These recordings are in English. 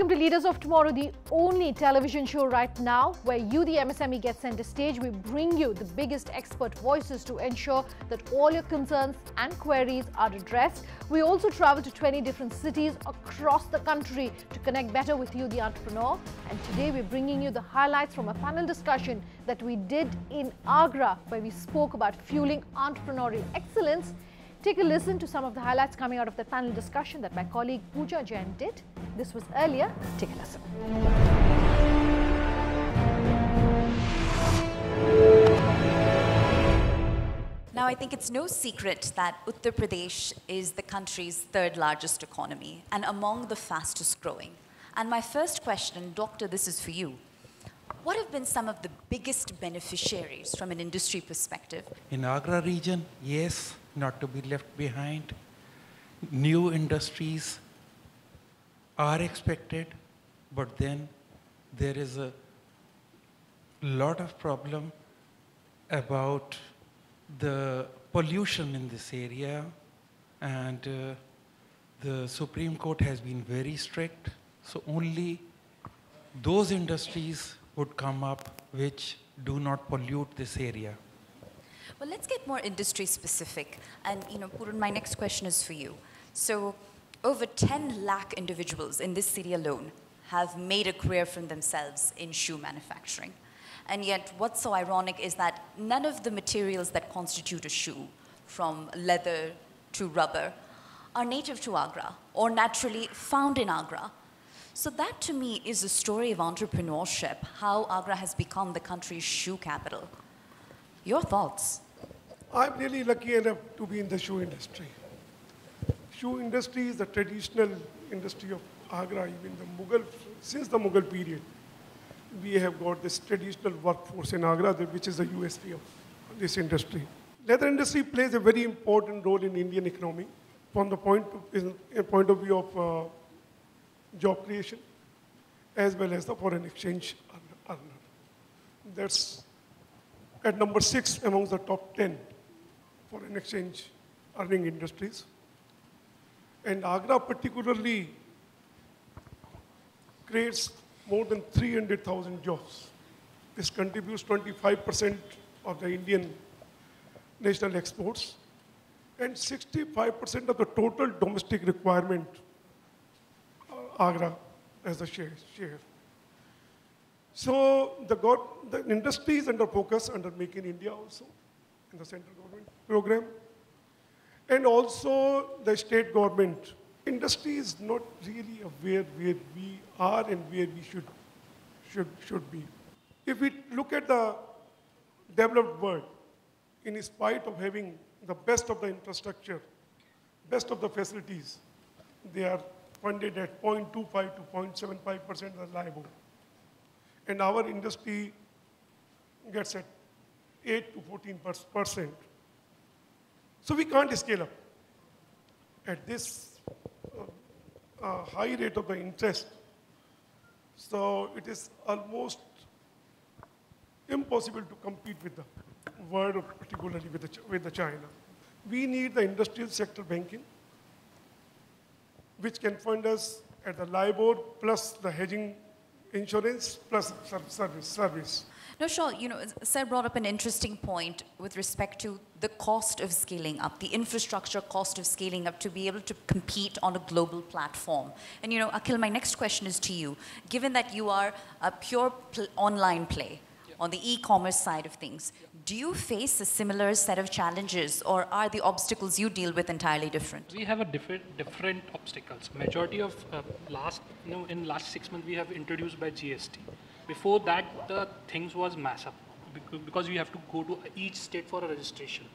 Welcome to Leaders of Tomorrow, the only television show right now where you, the MSME, get center stage. We bring you the biggest expert voices to ensure that all your concerns and queries are addressed. We also travel to 20 different cities across the country to connect better with you, the entrepreneur. And today we're bringing you the highlights from a panel discussion that we did in Agra, where we spoke about fueling entrepreneurial excellence. Take a listen to some of the highlights coming out of the panel discussion that my colleague Pooja Jain did. This was earlier. Take a listen. Now, I think it's no secret that Uttar Pradesh is the country's third largest economy and among the fastest growing. And my first question, Doctor, this is for you. What have been some of the biggest beneficiaries from an industry perspective? In Agra region, yes, not to be left behind. New industries are expected, but then there is a lot of problem about the pollution in this area, and the Supreme Court has been very strict, so only those industries would come up which do not pollute this area. Well, let's get more industry specific. And, Purun, my next question is for you. So, over 10 lakh individuals in this city alone have made a career for themselves in shoe manufacturing. And yet, what's so ironic is that none of the materials that constitute a shoe, from leather to rubber, are native to Agra or naturally found in Agra. So that, to me, is a story of entrepreneurship, how Agra has become the country's shoe capital. Your thoughts? I'm really lucky enough to be in the shoe industry. Shoe industry is the traditional industry of Agra, even since the Mughal period. We have got this traditional workforce in Agra, which is the USP of this industry. Leather industry plays a very important role in Indian economy from the point of view of job creation, as well as the foreign exchange earner. That's at number 6 amongst the top 10 foreign exchange earning industries. And Agra particularly creates more than 300,000 jobs. This contributes 25% of the Indian national exports and 65% of the total domestic requirement, Agra as a share. So the industry is under focus under Make in India also in the central government program. And also the state government. Industry is not really aware where we are and where we should be. If we look at the developed world, in spite of having the best of the infrastructure, best of the facilities, they are funded at 0.25 to 0.75% of the LIBOR. And our industry gets at 8 to 14%. So we can't scale up. At this high rate of the interest, so it is almost impossible to compete with the world, particularly with the China. We need the industrial sector banking, which can fund us at the LIBOR plus the hedging insurance plus service. No, sure. Sir brought up an interesting point with respect to the cost of scaling up, the infrastructure cost of scaling up to be able to compete on a global platform. And, Akhil, my next question is to you. Given that you are a pure online play on the e-commerce side of things, do you face a similar set of challenges, or are the obstacles you deal with entirely different? We have a different obstacles. Majority of in last 6 months we have introduced by GST. Before that, the things was mass up because we have to go to each state for a registration.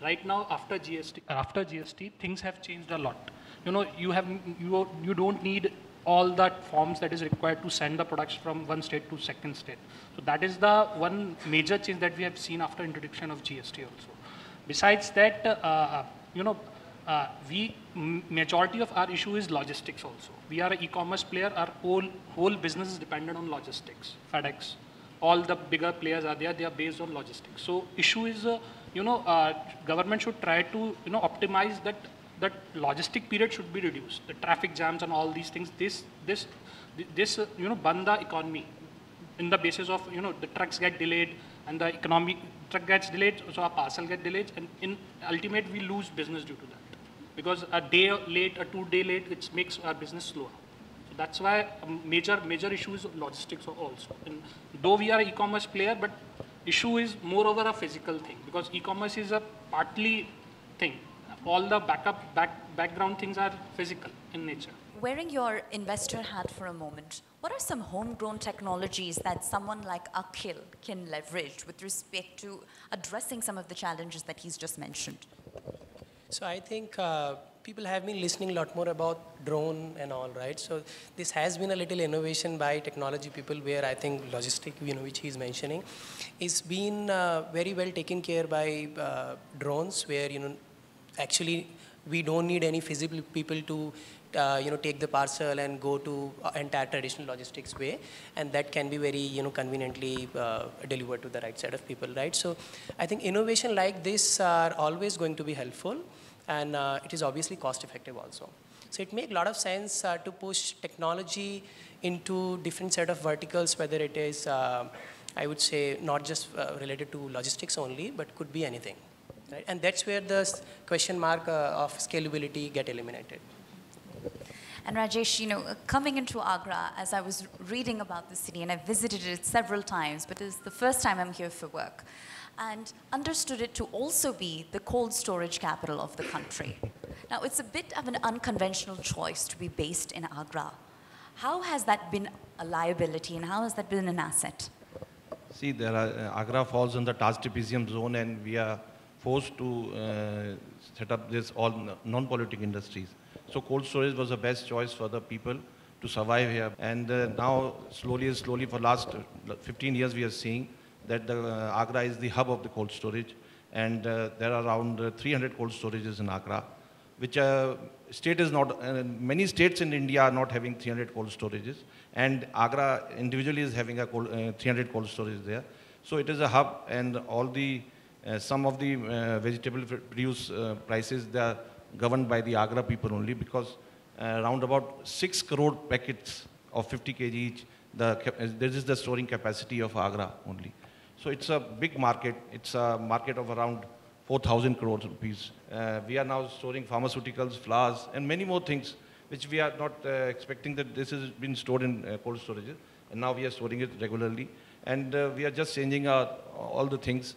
Right now, after GST, things have changed a lot. You don't need all that forms that is required to send the products from one state to second state. So that is the one major change that we have seen after introduction of GST also. Besides that, majority of our issue is logistics also. We are an e-commerce player. Our whole business is dependent on logistics. FedEx, all the bigger players are there. They are based on logistics. So issue is, government should try to optimize that logistic period should be reduced. The traffic jams and all these things. This this, banda economy in the basis of, the trucks get delayed and the economic truck gets delayed, so our parcel get delayed, and in ultimate we lose business due to that. Because a day late, a 2 day late, it makes our business slower. So that's why a major issue is logistics also. And though we are an e-commerce player, but issue is moreover a physical thing, because e-commerce is a partly thing. All the background things are physical in nature. Wearing your investor hat for a moment, what are some homegrown technologies that someone like Akhil can leverage with respect to addressing some of the challenges that he's just mentioned? So I think people have been listening a lot more about drone and all, right? So this has been a little innovation by technology people, where I think logistic, which he's mentioning, is been very well taken care by drones, where, actually we don't need any physical people to take the parcel and go to entire traditional logistics way, and that can be very conveniently delivered to the right set of people, right? So I think innovation like this are always going to be helpful, and it is obviously cost effective also. So it makes a lot of sense to push technology into different set of verticals, whether it is I would say not just related to logistics only, but could be anything, right? And that's where the question mark of scalability get eliminated. And Rajesh, coming into Agra, as I was reading about the city, and I visited it several times, but it's the first time I'm here for work, and understood it to also be the cold storage capital of the country. Now, it's a bit of an unconventional choice to be based in Agra. How has that been a liability, and how has that been an asset? See, Agra falls in the Taj Trapezium zone, and we are forced to set up this all non-politic industries. So cold storage was the best choice for the people to survive here. And now, slowly for last 15 years, we are seeing that Agra is the hub of the cold storage. And there are around 300 cold storages in Agra, which state is not, many states in India are not having 300 cold storages. And Agra individually is having a 300 cold storage there. So it is a hub, and all the, some of the vegetable produce prices, they are governed by the Agra people only, because around about 6 crore packets of 50 kg each, this is the storing capacity of Agra only. So it's a big market. It's a market of around 4,000 crores rupees. We are now storing pharmaceuticals, flowers, and many more things, which we are not expecting that this has been stored in cold storage. And now we are storing it regularly. And we are just changing all the things.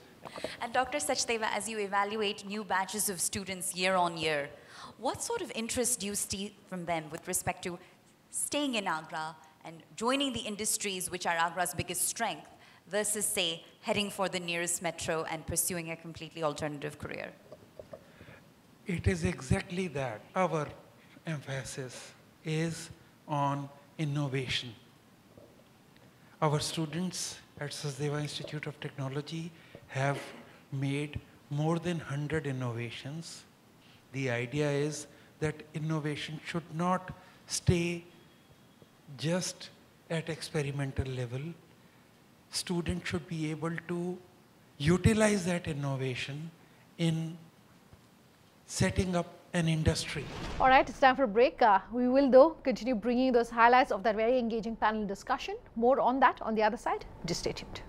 And Dr. Sachdeva, as you evaluate new batches of students year on year, what sort of interest do you see from them with respect to staying in Agra and joining the industries which are Agra's biggest strength versus, say, heading for the nearest metro and pursuing a completely alternative career? It is exactly that. Our emphasis is on innovation. Our students at Sachdeva Institute of Technology have made more than 100 innovations. The idea is that innovation should not stay just at experimental level. Students should be able to utilize that innovation in setting up an industry. All right, it's time for a break. We will, though, continue bringing those highlights of that very engaging panel discussion. More on that on the other side. Just stay tuned.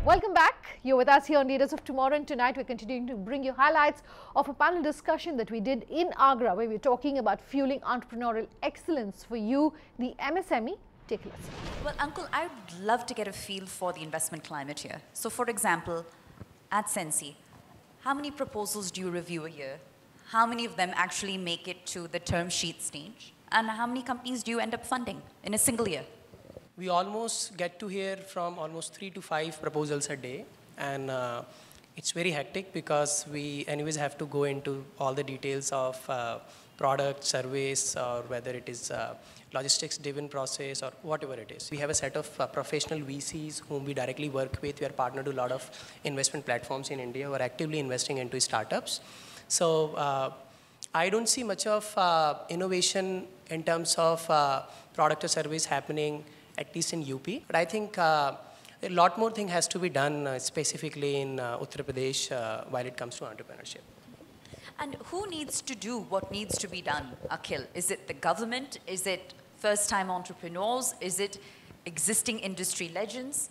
Welcome back. You're with us here on Leaders of Tomorrow, and tonight we're continuing to bring you highlights of a panel discussion that we did in Agra, where we're talking about fueling entrepreneurial excellence for you, the MSME. Take a listen. Well, Uncle, I would love to get a feel for the investment climate here. So, for example, at Sensi, how many proposals do you review a year? How many of them actually make it to the term sheet stage? And how many companies do you end up funding in a single year? We almost get to hear from almost 3 to 5 proposals a day, and it's very hectic because we anyways have to go into all the details of product, service, or whether it is logistics-driven process or whatever it is. We have a set of professional VCs whom we directly work with. We are partnered to a lot of investment platforms in India who are actively investing into startups. So I don't see much of innovation in terms of product or service happening, at least in UP. But I think a lot more thing has to be done specifically in Uttar Pradesh while it comes to entrepreneurship. And who needs to do what needs to be done, Akhil? Is it the government? Is it first-time entrepreneurs? Is it existing industry legends?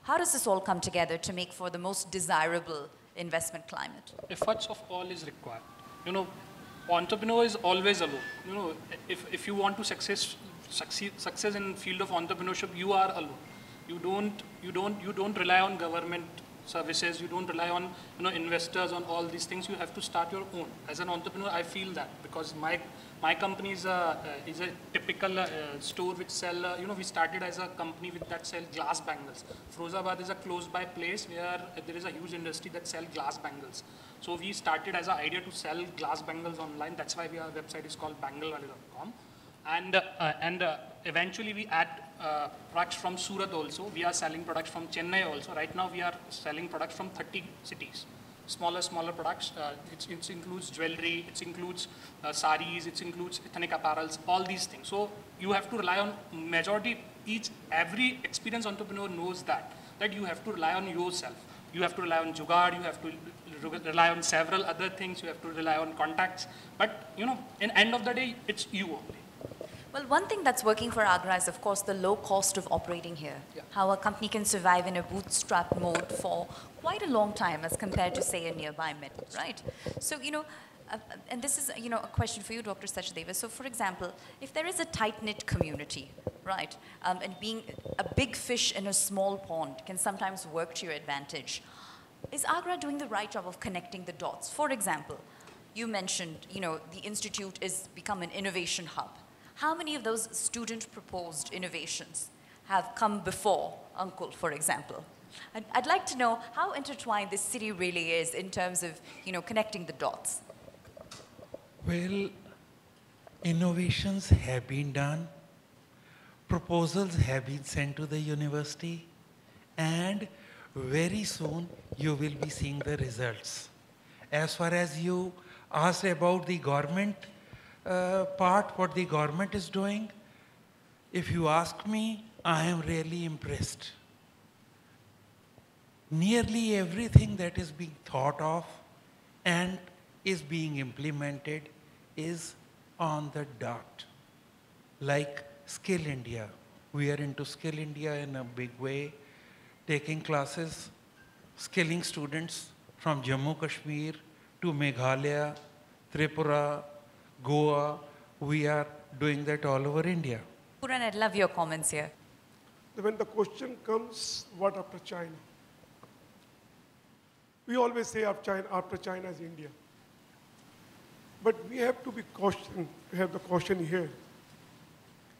How does this all come together to make for the most desirable investment climate? Efforts of all is required. You know, entrepreneur is always alone. You know, if you want to success in field of entrepreneurship, you are alone. You don't rely on government services. You don't rely on investors, on all these things. You have to start your own. As an entrepreneur, I feel that because my company is a typical store which sell. We started as a company that sell glass bangles. Firozabad is a close by place where there is a huge industry that sell glass bangles. So we started as an idea to sell glass bangles online. That's why our website is called banglewale.com. And eventually we add products from Surat also. We are selling products from Chennai also. Right now we are selling products from 30 cities. Smaller products. It includes jewelry, it includes saris, it includes ethnic apparels, all these things. So you have to rely on every experienced entrepreneur knows that you have to rely on yourself. You have to rely on jugaad, you have to rely on several other things, you have to rely on contacts. But in end of the day, it's you only. Well, one thing that's working for Agra is, of course, the low cost of operating here. Yeah. How a company can survive in a bootstrap mode for quite a long time as compared to, say, a nearby middle, right? So, and this is, a question for you, Dr. Sachdeva. So, for example, if there is a tight-knit community, right, and being a big fish in a small pond can sometimes work to your advantage, is Agra doing the right job of connecting the dots? For example, you mentioned, the institute is become an innovation hub. How many of those student-proposed innovations have come before Ankul, for example? I'd like to know how intertwined this city really is in terms of, connecting the dots. Well, innovations have been done, proposals have been sent to the university, and very soon you will be seeing the results. As far as you asked about the government part, what the government is doing, if you ask me, I am really impressed. Nearly everything that is being thought of and is being implemented is on the dot. Like Skill India. We are into Skill India in a big way, taking classes, skilling students from Jammu Kashmir to Meghalaya, Tripura, Goa. We are doing that all over India. Puran, I'd love your comments here. When the question comes, what after China? We always say after China is India. But we have to be caution, have the caution here.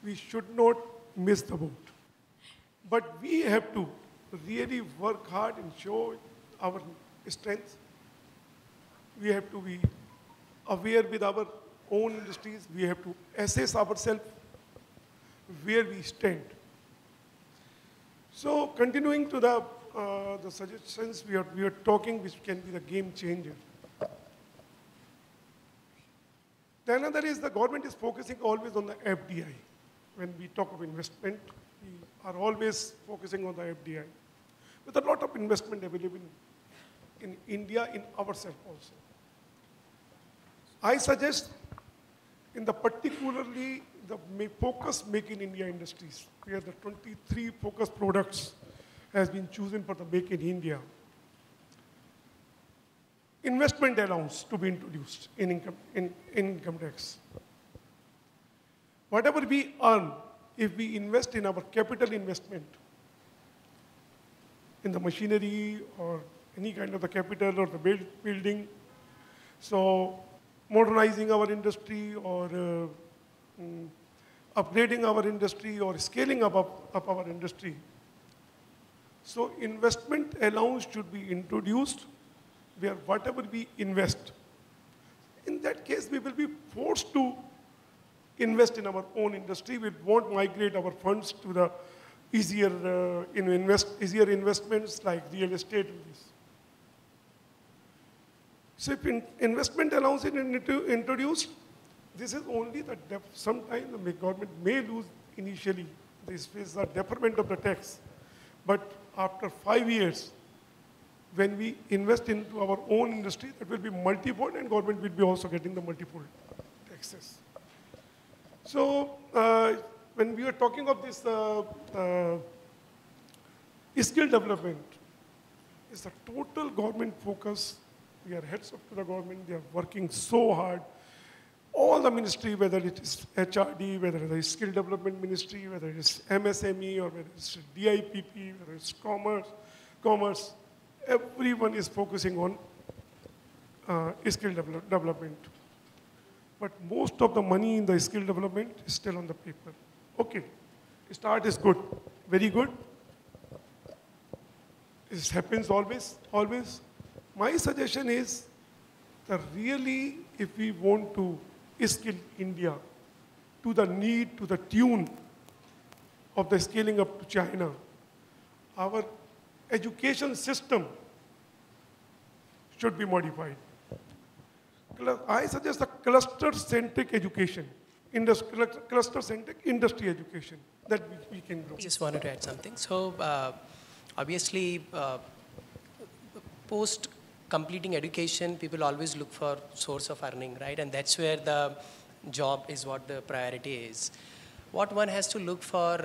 We should not miss the boat. But we have to really work hard and show our strengths. We have to be aware with our own industries. We have to assess ourselves where we stand. So continuing to the suggestions we are talking, which can be the game changer. The another is the government is focusing always on the FDI. When we talk of investment, we are always focusing on the FDI. With a lot of investment available in India, in ourselves also. I suggest in the particularly the focus Make in India industries, where the 23 focus products has been chosen for the Make in India. Investment allowance to be introduced in income tax. Whatever we earn, if we invest in our capital investment, in the machinery or any kind of the capital or the building, so modernizing our industry or upgrading our industry or scaling up our industry. So investment allowance should be introduced where whatever we invest, in in that case, we will be forced to invest in our own industry. We won't migrate our funds to the easier investments like real estate. So if investment allowance is introduced, this is only the sometimes the government may lose initially. This is the deferment of the tax. But after 5 years, when we invest into our own industry, that will be multifold, and government will be also getting the multifold taxes. So when we are talking of this skill development, it's a total government focus. We are heads up to the government. They are working so hard. All the ministry, whether it is HRD, whether it is skill development ministry, whether it is MSME, or whether it's DIPP, whether it's commerce, everyone is focusing on skill development. But most of the money in the skill development is still on the paper. Okay, start is good, very good. This happens always. My suggestion is that really, if we want to skill India to the need, to the tune of the scaling up to China, our education system should be modified. I suggest a cluster-centric education, cluster-centric industry education that we can grow. I just wanted to add something. So obviously, post completing education, people always look for source of earning, right? And that's where the job is what the priority is. What one has to look for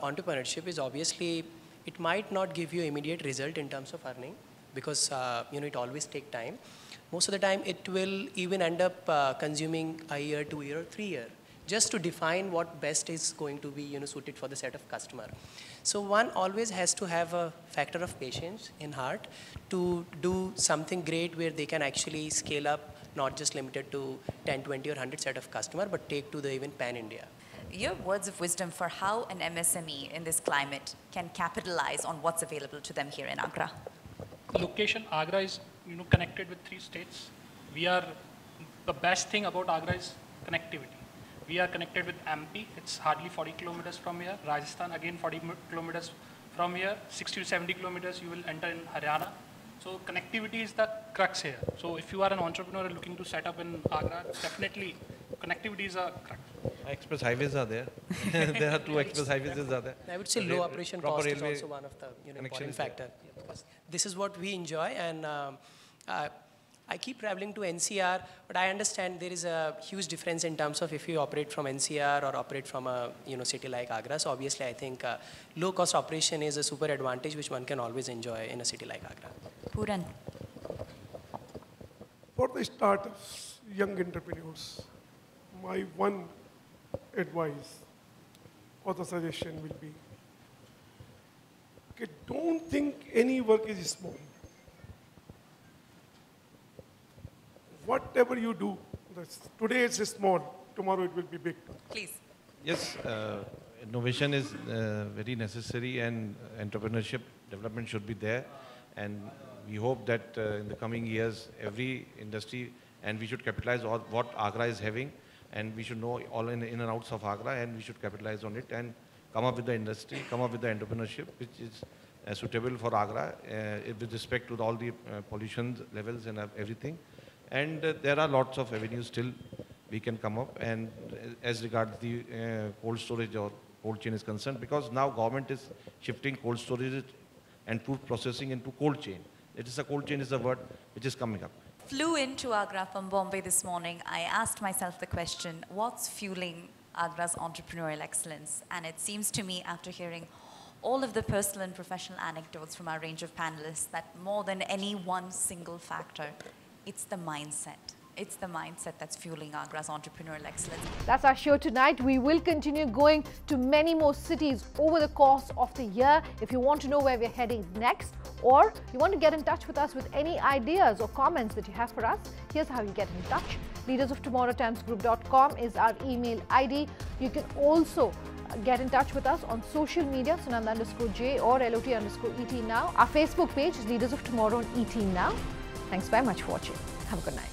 entrepreneurship is obviously, it might not give you immediate result in terms of earning because it always takes time. Most of the time, it will even end up consuming a year, 2 year, 3 year, just to define what best is going to be suited for the set of customer. So one always has to have a factor of patience in heart to do something great where they can actually scale up, not just limited to 10, 20 or 100 set of customer, but take to the even pan-India. Your words of wisdom for how an MSME in this climate can capitalize on what's available to them here in Agra. Location, Agra is connected with 3 states. The best thing about Agra is connectivity. We are connected with MP, it's hardly 40 kilometers from here. Rajasthan, again 40 kilometers from here. 60 to 70 kilometers you will enter in Haryana. So connectivity is the crux here. So if you are an entrepreneur looking to set up in Agra, definitely connectivity is a crux. Express highways are there. There are 2 express highways are there. I would say low operation cost is also one of the important factor. Because this is what we enjoy, and I keep traveling to NCR, but I understand there is a huge difference in terms of if you operate from NCR or operate from a city like Agra. So obviously, I think low cost operation is a super advantage which one can always enjoy in a city like Agra. Puran. For the startups, young entrepreneurs, my one advice or the suggestion will be, okay, don't think any work is small. Whatever you do, today it's small, tomorrow it will be big. Please. Yes, innovation is very necessary, and entrepreneurship development should be there. And we hope that in the coming years, every industry, and we should capitalize on what Agra is having, and we should know all in and outs of Agra, and we should capitalize on it and come up with the industry, come up with the entrepreneurship, which is suitable for Agra with respect to all the pollution levels and everything. And there are lots of avenues still we can come up, and as regards the cold storage or cold chain is concerned, because now government is shifting cold storage and food processing into cold chain. It is a cold chain is a word which is coming up. Flew into Agra from Bombay this morning. I asked myself the question, what's fueling Agra's entrepreneurial excellence? And it seems to me, after hearing all of the personal and professional anecdotes from our range of panelists, that more than any one single factor, it's the mindset. It's the mindset that's fueling Agra's entrepreneurial excellence. That's our show tonight. We will continue going to many more cities over the course of the year. If you want to know where we're heading next, or you want to get in touch with us with any ideas or comments that you have for us, here's how you get in touch. leadersoftomorrowtimesgroup.com is our email ID. You can also get in touch with us on social media, Sunanda_J or LOT_ET Now. Our Facebook page is Leaders of Tomorrow on ET Now. Thanks very much for watching. Have a good night.